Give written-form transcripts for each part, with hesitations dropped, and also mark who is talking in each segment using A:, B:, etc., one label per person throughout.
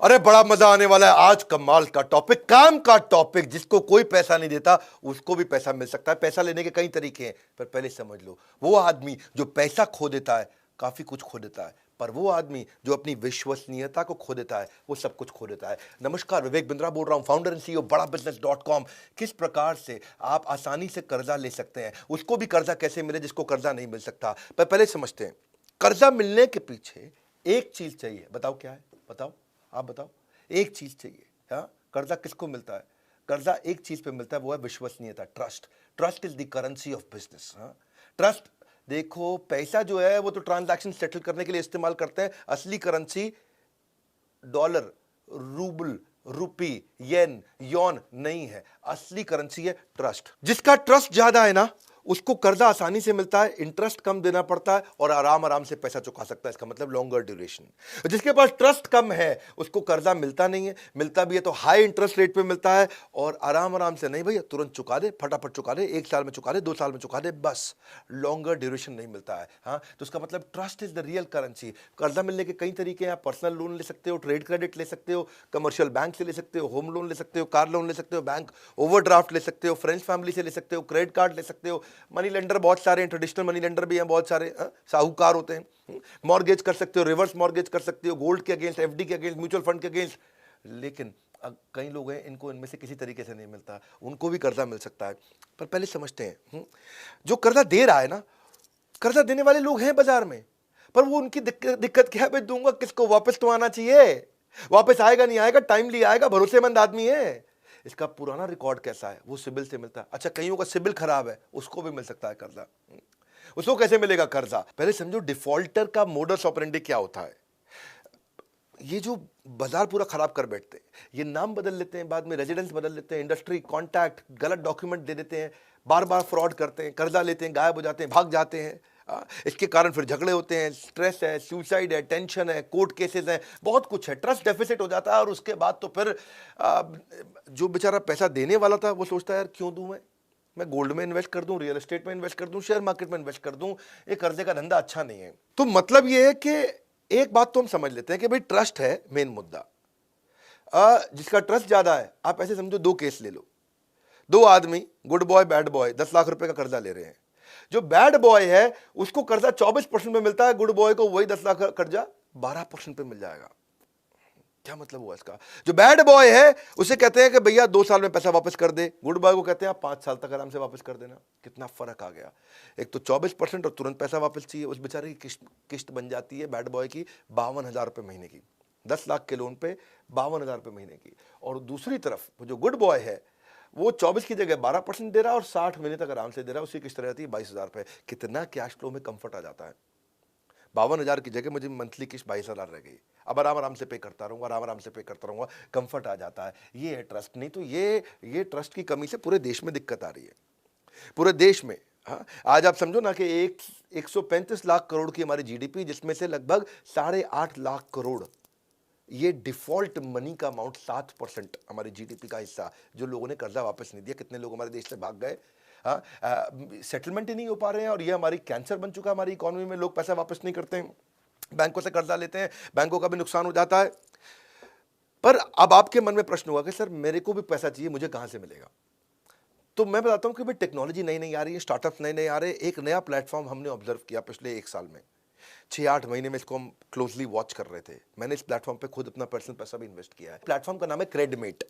A: अरे बड़ा मजा आने वाला है आज। कमाल का टॉपिक, काम का टॉपिक। जिसको कोई पैसा नहीं देता उसको भी पैसा मिल सकता है। पैसा लेने के कई तरीके हैं, पर पहले समझ लो, वो आदमी जो पैसा खो देता है काफी कुछ खो देता है, पर वो आदमी जो अपनी विश्वसनीयता को खो देता है वो सब कुछ खो देता है। नमस्कार, विवेक बिंद्रा बोल रहा हूं, फाउंडर एंड सीईओ बड़ा बिजनेस.com। किस प्रकार से आप आसानी से कर्जा ले सकते हैं, उसको भी कर्जा कैसे मिले जिसको कर्जा नहीं मिल सकता। पर पहले समझते हैं, कर्जा मिलने के पीछे एक चीज चाहिए। बताओ क्या है? बताओ, आप बताओ। एक चीज चाहिए। हाँ, कर्जा किसको मिलता है? कर्जा एक चीज पे मिलता है, वो है विश्वसनीयता, trust. Trust is the currency of business. हाँ, ट्रस्ट। देखो, पैसा जो है वो तो ट्रांजैक्शन सेटल करने के लिए इस्तेमाल करते हैं। असली करेंसी डॉलर, रूबल, रुपी, येन, यौन नहीं है। असली करेंसी है ट्रस्ट। जिसका ट्रस्ट ज्यादा है ना, उसको कर्जा आसानी से मिलता है, इंटरेस्ट कम देना पड़ता है और आराम आराम से पैसा चुका सकता है। इसका मतलब लॉन्गर ड्यूरेशन। जिसके पास ट्रस्ट कम है उसको कर्जा मिलता नहीं है, मिलता भी है तो हाई इंटरेस्ट रेट पे मिलता है और आराम आराम से नहीं भैया, तुरंत चुका दे, फटाफट चुका दे, 1 साल में चुका दे, 2 साल में चुका दे, बस। लॉन्गर ड्यूरेशन नहीं मिलता है। हाँ, तो उसका मतलब trust is the real currency. कर्जा मिलने के कई तरीके हैं। आप पर्सनल लोन ले सकते हो, ट्रेड क्रेडिट ले सकते हो, कमर्शियल बैंक से ले सकते हो, होम लोन ले सकते हो, कार लोन ले सकते हो, बैंक ओवरड्राफ्ट ले सकते हो, फ्रेंड्स फैमिली से ले सकते हो, क्रेडिट कार्ड ले सकते हो। मनी लेंडर बहुत सारे हैं, ट्रेडिशनल मनी लेंडर भी हैं बहुत सारे, साहूकार होते हैं। मॉर्गेज कर सकते हो, रिवर्स मॉर्गेज कर सकते हो, गोल्ड के अगेंस्ट, एफडी के अगेंस्ट, म्यूचुअल फंड के अगेंस्ट। लेकिन कई लोग हैं इनको इनमें से किसी तरीके से नहीं मिलता, उनको भी कर्जा मिल सकता है। पर पहले समझते हैं, जो कर्जा दे रहा है ना, कर्जा देने वाले लोग हैं बाजार में, पर वो उनकी दिक्कत क्या है? भाई दूंगा किसको? वापस तो आना चाहिए। वापस आएगा नहीं आएगा, टाइमली आएगा, भरोसेमंद आदमी है। इसका पुराना रिकॉर्ड कैसा है, वो सिबिल से मिलता है। अच्छा, कईयों का सिबिल खराब है, उसको भी मिल सकता है कर्जा। उसको कैसे मिलेगा कर्जा? पहले समझो डिफॉल्टर का मोडस ऑपरेंडी क्या होता है। ये जो बाजार पूरा खराब कर बैठते हैं, ये नाम बदल लेते हैं, बाद में रेजिडेंस बदल लेते हैं, इंडस्ट्री कॉन्टैक्ट, गलत डॉक्यूमेंट दे देते हैं, बार बार फ्रॉड करते हैं, कर्जा लेते हैं, गायब हो जाते हैं, भाग जाते हैं। इसके कारण फिर झगड़े होते हैं, स्ट्रेस है, सुसाइड है, टेंशन है, कोर्ट केसेस है, बहुत कुछ है। ट्रस्ट डेफिसिट हो जाता है और उसके बाद तो फिर जो बेचारा पैसा देने वाला था वो सोचता है यार क्यों दूं मैं गोल्ड में इन्वेस्ट कर दूं, रियल एस्टेट में इन्वेस्ट कर दूं, शेयर मार्केट में इन्वेस्ट कर दूं, ये कर्जे का धंधा अच्छा नहीं है। तो मतलब ये है कि एक बात तो हम समझ लेते हैं कि भाई ट्रस्ट है मेन मुद्दा। जिसका ट्रस्ट ज्यादा है, आप ऐसे समझो, 2 केस ले लो। 2 आदमी, good boy bad boy, 10 lakh रुपए का कर्जा ले रहे हैं। जो बैड बॉय है उसको कर्जा 24% पे मिलता है, गुड बॉय को वही 10 लाख का कर्जा 12% पे मिल जाएगा। क्या मतलब हुआ इसका? जो बैड बॉय है उसे कहते हैं कि भैया 2 साल में पैसा वापस कर दे, गुड बॉय को कहते हैं आप 5 साल तक आराम से वापस कर देना। कितना फर्क आ गया। एक तो 24% और तुरंत पैसा वापस चाहिए। उस बेचारे की किस्त बन जाती है बैड बॉय की 52,000 रुपए महीने की, 10 लाख के लोन पे 52,000 रुपए महीने की। और दूसरी तरफ वो जो गुड बॉय है वो 24 की जगह 12% दे रहा है और 60 महीने तक आराम से दे रहा है, उसकी किस्त रहती है 22,000 रुपए। कितना कैश फ्लो में कंफर्ट आ जाता है। 52,000 की जगह मुझे मंथली किस्त 22,000 रह गई। अब आराम आराम से पे करता रहूंगा, आराम आराम से पे करता रहूंगा, कंफर्ट आ जाता है। ये है ट्रस्ट। नहीं तो ये ट्रस्ट की कमी से पूरे देश में दिक्कत आ रही है, पूरे देश में। हाँ, आज आप समझो ना कि 135 लाख करोड़ की हमारी जीडीपी, जिसमें से लगभग 8.5 लाख करोड़ ये डिफॉल्ट मनी का अमाउंट, 7% हमारी जीडीपी का हिस्सा, जो लोगों ने कर्जा वापस नहीं दिया। कितने लोग हमारे देश से भाग गए, हाँ, सेटलमेंट ही नहीं हो पा रहे हैं और ये हमारी कैंसर बन चुका है हमारी इकोनॉमी में। लोग पैसा वापस नहीं करते हैं, बैंकों से कर्जा लेते हैं, बैंकों का भी नुकसान हो जाता है। पर अब आपके मन में प्रश्न होगा कि सर मेरे को भी पैसा चाहिए, मुझे कहां से मिलेगा? तो मैं बताता हूं कि भाई टेक्नोलॉजी नई नई आ रही है, स्टार्टअप्स नए नए आ रहे हैं। एक नया प्लेटफॉर्म हमने ऑब्जर्व किया पिछले 1 साल में, 6-8 महीने में इसको हम क्लोजली वॉच कर रहे थे। मैंने इस प्लेटफॉर्म पे खुद अपना पर्सनल पैसा भी इन्वेस्ट किया है। प्लेटफॉर्म का नाम है क्रेडमेट।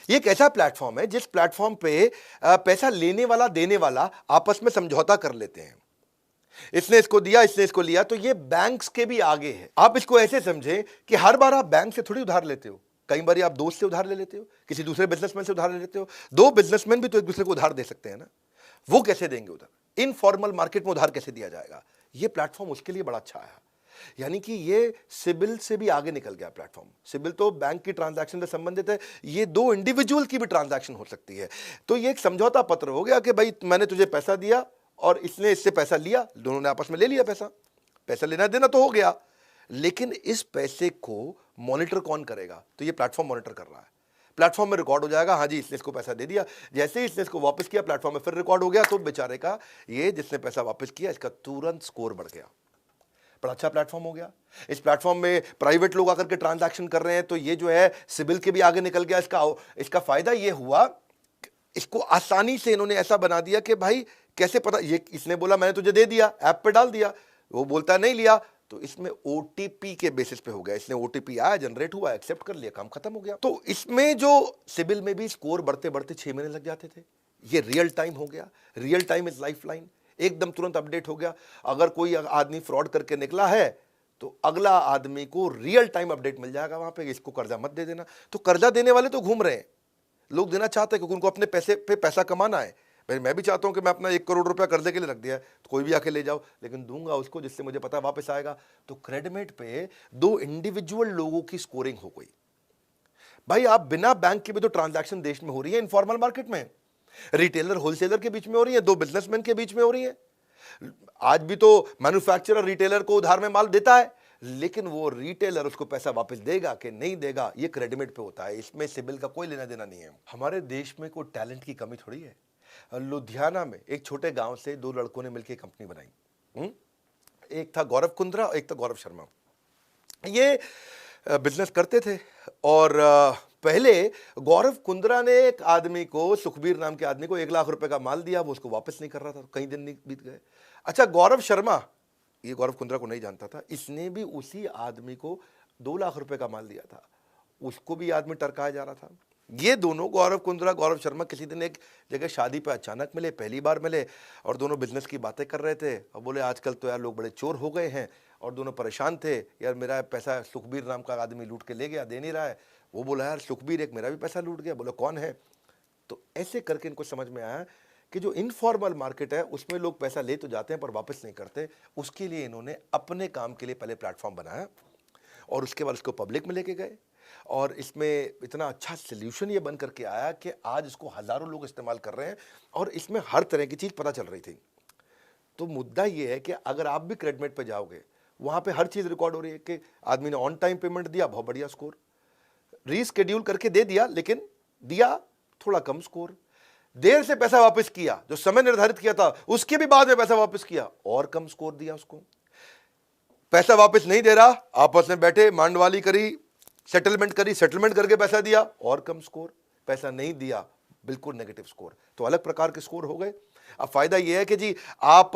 A: ये एक ऐसा प्लेटफॉर्म है जिस प्लेटफॉर्म पे पैसा लेने वाला देने वाला आपस में समझौता कर लेते हैं। इसने इसको दिया, इसने इसको लिया, तो ये बैंक्स के भी आगे है। आप इसको ऐसे समझें कि हर बार आप बैंक से थोड़ी उधार लेते हो, कई बार आप दोस्त से उधार ले लेते हो, किसी दूसरे बिजनेसमैन से उधार ले लेते हो। 2 बिजनेसमैन भी तो एक दूसरे को उधार दे सकते हैं ना, वो कैसे देंगे उधार? इनफॉर्मल मार्केट में उधार कैसे दिया जाएगा? ये प्लेटफॉर्म उसके लिए बड़ा अच्छा है। यानी कि ये सिबिल से भी आगे निकल गया प्लेटफॉर्म। सिबिल तो बैंक की ट्रांजैक्शन से संबंधित है, ये 2 इंडिविजुअल की भी ट्रांजैक्शन हो सकती है। तो ये एक समझौता पत्र हो गया कि भाई मैंने तुझे पैसा दिया और इसने इससे पैसा लिया, दोनों ने आपस में ले लिया पैसा। पैसा लेना देना तो हो गया, लेकिन इस पैसे को मॉनिटर कौन करेगा? तो ये प्लेटफॉर्म मॉनिटर कर रहा है। प्लेटफॉर्म में रिकॉर्ड हो जाएगा, हाँ जी इसने इसको पैसा दे दिया। जैसे ही इसने इसको वापस किया, प्लेटफॉर्म में फिर रिकॉर्ड हो गया, तो बेचारे का, ये जिसने पैसा वापस किया, इसका तुरंत स्कोर बढ़ गया। बड़ा अच्छा प्लेटफॉर्म हो गया। इस प्लेटफॉर्म में प्राइवेट लोग आकर के ट्रांजैक्शन कर रहे हैं, तो ये जो है सिबिल के भी आगे निकल गया। इसका फायदा ये हुआ, इसको आसानी से इन्होंने ऐसा बना दिया कि भाई कैसे पता, ये इसने बोला मैंने तुझे दे दिया, ऐप पे डाल दिया, वो बोलता नहीं लिया, तो इसमें ओटीपी के बेसिस पे हो गया। इसने ओटीपी आया, जनरेट हुआ, एक्सेप्ट कर लिया, काम खत्म हो गया। तो इसमें जो सिबिल में भी स्कोर बढ़ते बढ़ते 6 महीने लग जाते थे, ये रियल टाइम हो गया। Real time is life line, एकदम तुरंत अपडेट हो गया। अगर कोई आदमी फ्रॉड करके निकला है तो अगला आदमी को रियल टाइम अपडेट मिल जाएगा वहां पे, इसको कर्जा मत दे देना। तो कर्जा देने वाले तो घूम रहे हैं, लोग देना चाहते हैं क्योंकि उनको अपने पैसे पे पैसा कमाना है। मैं भी चाहता हूं कि मैं अपना 1 करोड़ रुपया कर्जे के लिए रख दिया है, तो कोई भी आके ले जाओ, लेकिन दूंगा उसको जिससे मुझे पता वापस आएगा। तो क्रेडिट पे 2 इंडिविजुअल लोगों की स्कोरिंग हो गई। भाई आप बिना बैंक के भी तो ट्रांजैक्शन देश में हो रही है, इनफॉर्मल मार्केट में, रिटेलर होलसेलर के बीच में हो रही है, 2 बिजनेसमैन के बीच में हो रही है। आज भी तो मैन्युफैक्चरर रिटेलर को उधार में माल देता है, लेकिन वो रिटेलर उसको पैसा वापस देगा कि नहीं देगा, ये क्रेडिट पे होता है। इसमें सिबिल का कोई लेना देना नहीं है। हमारे देश में कोई टैलेंट की कमी थोड़ी है। लुधियाना में एक छोटे गांव से 2 लड़कों ने मिलकर कंपनी बनाई। एक था गौरव कुंद्रा, एक था गौरव शर्मा। ये बिजनेस करते थे, और पहले गौरव कुंद्रा ने एक आदमी को, सुखबीर नाम के आदमी को 1 लाख रुपए का माल दिया, वो उसको वापस नहीं कर रहा था, कई दिन नहीं बीत गए। अच्छा, गौरव शर्मा, ये गौरव कुंद्रा को नहीं जानता था, इसने भी उसी आदमी को 2 लाख रुपए का माल दिया था, उसको भी आदमी टरकाया जा रहा था। ये दोनों गौरव कुंद्रा, गौरव शर्मा किसी दिन एक जगह शादी पे अचानक मिले, पहली बार मिले, और दोनों बिजनेस की बातें कर रहे थे। और बोले आजकल तो यार लोग बड़े चोर हो गए हैं, और दोनों परेशान थे, यार मेरा पैसा सुखबीर नाम का आदमी लूट के ले गया, दे नहीं रहा है। वो बोला यार सुखबीर एक मेरा भी पैसा लूट गया। बोला कौन है? तो ऐसे करके इनको समझ में आया कि जो इनफॉर्मल मार्केट है उसमें लोग पैसा ले तो जाते हैं पर वापस नहीं करते। उसके लिए इन्होंने अपने काम के लिए पहले प्लेटफॉर्म बनाया, और उसके बाद उसको पब्लिक में लेके गए, और इसमें इतना अच्छा सोल्यूशन ये बन करके आया कि आज इसको हज़ारों लोग इस्तेमाल कर रहे हैं, और इसमें हर तरह की चीज़ पता चल रही थी। तो मुद्दा ये है कि अगर आप भी क्रेडिट पे जाओगे, वहाँ पे हर चीज़ रिकॉर्ड हो रही है कि आदमी ने ऑन टाइम पेमेंट दिया, बहुत बढ़िया स्कोर, रीस्केड्यूल करके दे दिया, लेकिन दिया थोड़ा कम स्कोर, देर से पैसा वापस किया, जो समय निर्धारित किया था उसके भी बाद में पैसा वापस किया, और कम स्कोर दिया उसको। पैसा वापस नहीं दे रहा, आपस में बैठे मांडवाली करी, सेटलमेंट करी, सेटलमेंट करके पैसा दिया, और कम स्कोर। पैसा नहीं दिया, बिल्कुल नेगेटिव स्कोर। तो अलग प्रकार के स्कोर हो गए। अब फायदा यह है कि जी आप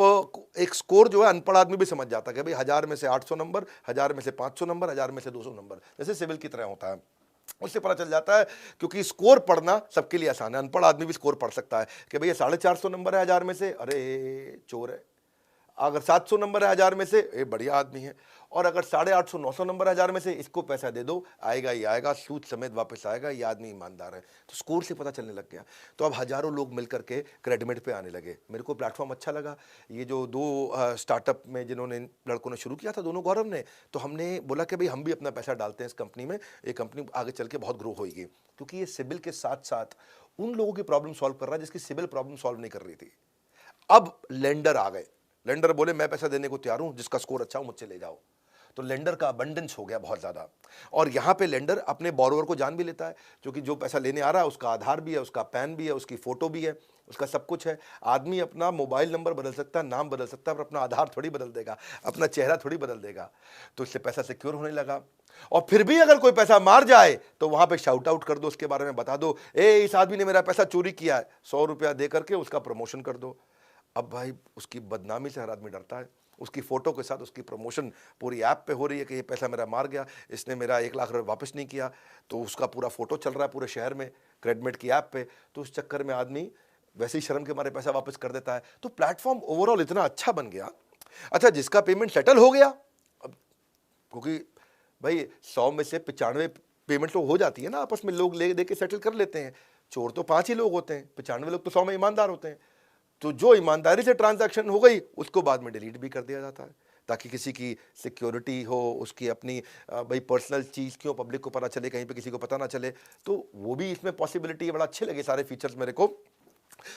A: एक स्कोर जो है अनपढ़ आदमी भी समझ जाता है कि भाई 1000 में से 800 नंबर, 1000 में से 500 नंबर, 1000 में से 200 नंबर, जैसे सिविल की तरह होता है, उससे पता चल जाता है। क्योंकि स्कोर पढ़ना सबके लिए आसान है, अनपढ़ आदमी भी स्कोर पढ़ सकता है कि भैया 450 नंबर है 1000 में से, अरे चोर है। अगर 700 नंबर है 1000 में से, ये बढ़िया आदमी है। और अगर 850 900 नंबर 1000 में से, इसको पैसा दे दो, आएगा ही आएगा, सूद समेत वापस आएगा, ये आदमी ईमानदार है। तो स्कोर से पता चलने लग गया। तो अब हजारों लोग मिलकर के क्रेडिट पे आने लगे। मेरे को प्लेटफॉर्म अच्छा लगा। ये जो 2 स्टार्टअप में जिन्होंने लड़कों ने शुरू किया था, दोनों गौरव ने, तो हमने बोला कि भाई हम भी अपना पैसा डालते हैं इस कंपनी में, ये कंपनी आगे चल के बहुत ग्रो होगी। क्योंकि ये सिबिल के साथ साथ उन लोगों की प्रॉब्लम सॉल्व कर रहा है जिसकी सिबिल प्रॉब्लम सॉल्व नहीं कर रही थी। अब लेंडर आ गए, लेंडर बोले मैं पैसा देने को तैयार हूं, जिसका स्कोर अच्छा हो मुझसे ले जाओ। तो लेंडर का अबंडेंस हो गया बहुत ज़्यादा। और यहाँ पे लेंडर अपने बोरोवर को जान भी लेता है, क्योंकि जो पैसा लेने आ रहा है उसका आधार भी है, उसका पैन भी है, उसकी फ़ोटो भी है, उसका सब कुछ है। आदमी अपना मोबाइल नंबर बदल सकता है, नाम बदल सकता है, पर अपना आधार थोड़ी बदल देगा, अपना चेहरा थोड़ी बदल देगा। तो इससे पैसा सिक्योर होने लगा। और फिर भी अगर कोई पैसा मार जाए तो वहाँ पे शाउट आउट कर दो, उसके बारे में बता दो, इस आदमी ने मेरा पैसा चोरी किया है, 100 रुपया दे करके उसका प्रमोशन कर दो। अब भाई उसकी बदनामी से हर आदमी डरता है। उसकी फ़ोटो के साथ उसकी प्रमोशन पूरी ऐप पे हो रही है कि ये पैसा मेरा मार गया, इसने मेरा 1 लाख रुपये वापस नहीं किया, तो उसका पूरा फ़ोटो चल रहा है पूरे शहर में क्रेडिट की ऐप पे। तो उस चक्कर में आदमी वैसे ही शर्म के मारे पैसा वापस कर देता है। तो प्लेटफॉर्म ओवरऑल इतना अच्छा बन गया। अच्छा, जिसका पेमेंट सेटल हो गया, अब क्योंकि भाई 100 में से 95 पेमेंट तो हो जाती है ना, आपस में लोग ले दे के सेटल कर लेते हैं। चोर तो 5 ही लोग होते हैं, 95 लोग तो 100 में ईमानदार होते हैं। तो जो ईमानदारी से ट्रांजैक्शन हो गई उसको बाद में डिलीट भी कर दिया जाता है, ताकि किसी की सिक्योरिटी हो, उसकी अपनी भाई पर्सनल चीज़ क्यों पब्लिक को पता चले, कहीं पे किसी को पता ना चले। तो वो भी इसमें पॉसिबिलिटी है, बड़ा अच्छे लगे सारे फीचर्स मेरे को।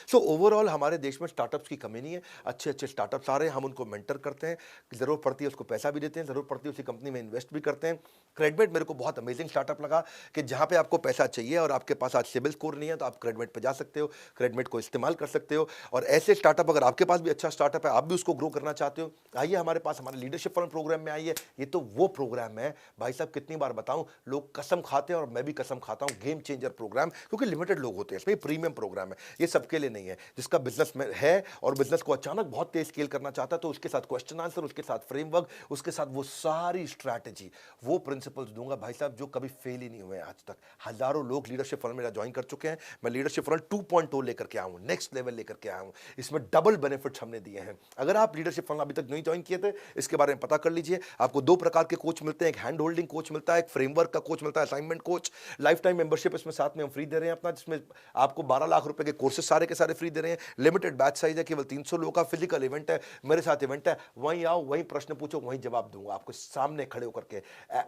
A: सो ओवरऑल हमारे देश में स्टार्टअप्स की कमी नहीं है। अच्छे अच्छे स्टार्टअप्स आ रहे हैं, हम उनको मेंटर करते हैं, ज़रूरत पड़ती है उसको पैसा भी देते हैं, ज़रूरत पड़ती है उसी कंपनी में इन्वेस्ट भी करते हैं। क्रेडमेट मेरे को बहुत अमेजिंग स्टार्टअप लगा कि जहाँ पे आपको पैसा चाहिए और आपके पास आज सिबिल स्कोर नहीं है तो आप क्रेडमेट पे जा सकते हो, क्रेडमेट को इस्तेमाल कर सकते हो। और ऐसे स्टार्टअप, अगर आपके पास भी अच्छा स्टार्टअप है, आप भी उसको ग्रो करना चाहते हो, आइए हमारे पास, हमारे लीडरशिप फंड प्रोग्राम में आइए। ये तो वो प्रोग्राम है भाई साहब, कितनी बार बताऊं, लोग कसम खाते हैं और मैं भी कसम खाता हूं, गेम चेंजर प्रोग्राम, क्योंकि लिमिटेड लोग होते हैं इसमें, प्रीमियम प्रोग्राम है, ये सबके लिए नहीं है। जिसका बिजनेस में है और बिजनेस को अचानक बहुत तेज स्केल करना चाहता है, तो उसके साथ क्वेश्चन आंसर, उसके साथ फ्रेमवर्क, उसके साथ वो सारी स्ट्रैटेजी, वो प्रिंसिपल्स दूंगा भाई साहब जो कभी फेल ही नहीं हुए आज तक। हजारों लोग लीडरशिप फंड मेरा ज्वाइन कर चुके हैं। मैं लीडरशिप फंड 2.0 लेकर के आया हूं, नेक्स्ट लेवल लेकर के आया हूं। इसमें डबल बेनिफिट्स हमने दिए हैं। अगर आप लीडरशिप फंड अभी तक नहीं ज्वाइन किए थे, इसके बारे में पता कर लीजिए। आपको 2 प्रकार के कोच मिलते हैं, एक हैंड होल्डिंग कोच मिलता है, एक फ्रेमवर्क का कोच मिलता है, assignment coach. Life time membership इसमें साथ में हम फ्री दे रहे हैं अपना, जिसमें आपको 12 लाख रुपए के कोर्सेज सारे के सारे फ्री दे रहे हैं। लिमिटेड बैच साइज है, केवल 300 लोगों का। फिजिकल इवेंट है, मेरे साथ इवेंट है, वहीं आओ, वहीं प्रश्न पूछो, वहीं जवाब दूंगा आपको सामने खड़े होकर के।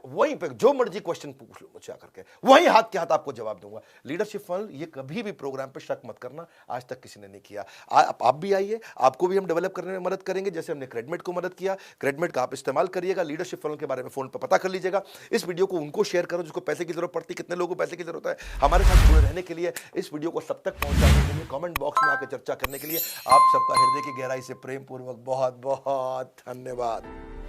A: वहीं पे जो मर्जी क्वेश्चन पूछ लो मुझसे आकर के, वहीं हाथ के हाथ आपको जवाब दूंगा। लीडरशिप फंड, ये कभी भी प्रोग्राम पे शक मत करना, आज तक किसी ने नहीं किया। आप भी आइए, आपको भी हम डेवलप करने में मदद करेंगे, जैसे हमने क्रेडमेट को मदद किया। क्रेडमेट का आप इस्तेमाल करिएगा, लीडरशिप फंड के बारे में फोन पर पता कर लीजिएगा। इस वीडियो को उनको शेयर करो जिसको पैसे की जरूरत पड़ती है। कितने लोगों को पैसे की जरूरत है, हमारे साथ जुड़े रहने के लिए, इस वीडियो को सब तक पहुंचाने के लिए, कमेंट बॉक्स में आकर चर्चा करने के लिए आप सबका हृदय की गहराई से प्रेम पूर्वक बहुत बहुत धन्यवाद।